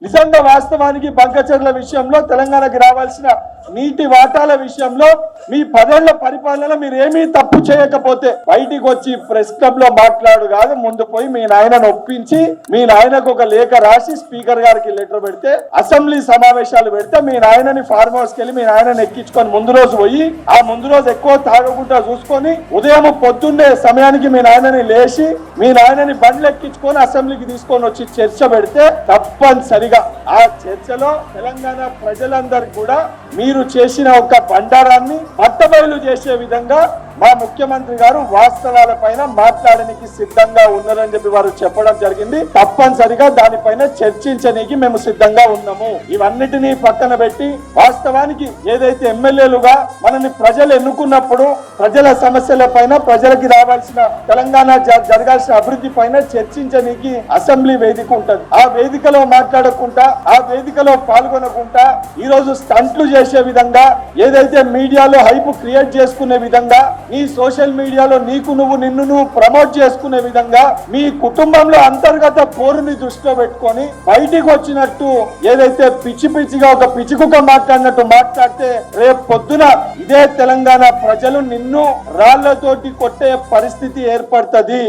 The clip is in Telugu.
నిజంగా వాస్తవానికి బంకచర్ల విషయంలో తెలంగాణకి రావాల్సిన నీటి వాటాల విషయంలో మీ 10 ఏళ్ల పరిపాలన మీరు ఏమీ తప్పు చేయకపోతే బయటికి వచ్చి ప్రెస్ క్లబ్ లో మాట్లాడు కాదు, ముందు పోయి మీ నాయనను ఒప్పించి మీ నాయనకు ఒక లేఖ రాసి స్పీకర్ గారికి లెటర్ పెడితే, అసెంబ్లీ సమావేశాలు పెడితే మీ నాయనని ఫార్మ్ హౌస్ కి వెళ్ళి మీ నాయనని ఎక్కించుకొని ముందు రోజు పోయి ఆ ముందు రోజు ఎక్కువ తాగకుండా చూసుకొని ఉదయం పొద్దున్నే సమయానికి మీ నాయనని లేచి మీ నాయనని బండ్లు ఎక్కించుకొని అసెంబ్లీకి తీసుకొని వచ్చి చర్చ పెడితే తప్పనిసరిగా ఆ చర్చలో తెలంగాణ ప్రజలందరూ కూడా మీరు చేసిన ఒక బండారాన్ని పట్టబయలు చేసే విధంగా మా ముఖ్యమంత్రి గారు వాస్తవాల పైన మాట్లాడడానికి సిద్ధంగా ఉన్నారని చెప్పి వారు చెప్పడం జరిగింది. తప్పనిసరిగా దానిపైన చర్చించడానికి మేము సిద్ధంగా ఉన్నాము. ఇవన్నిటినీ పక్కన పెట్టి వాస్తవానికి ఏదైతే ఎమ్మెల్యేలుగా మనల్ని ప్రజలు ఎన్నుకున్నప్పుడు ప్రజల సమస్యల పైన ప్రజలకి రావాల్సిన తెలంగాణ జరగాల్సిన అభివృద్ధి పైన చర్చించడానికి అసెంబ్లీ వేదిక ఉంటది. ఆ వేదికలో మాట్లాడకుండా ఆ వేదికలో పాల్గొనకుండా ఈ రోజు స్టంట్లు చేసే విధంగా ఏదైతే మీడియాలో హైప్ క్రియేట్ చేసుకునే విధంగా నీ సోషల్ మీడియాలో నిన్ను ప్రమోట్ చేసుకునే విధంగా మీ కుటుంబంలో అంతర్గత పోరుని దృష్టిలో పెట్టుకొని బయటికి వచ్చినట్టు ఏదైతే పిచ్చిగా ఒక పిచ్చికుక్క మాట్లాడినట్టు మాట్లాడితే రేపు పొద్దున ఇదే తెలంగాణ ప్రజలు నిన్ను రాళ్లతోటి కొట్టే పరిస్థితి ఏర్పడుతుంది.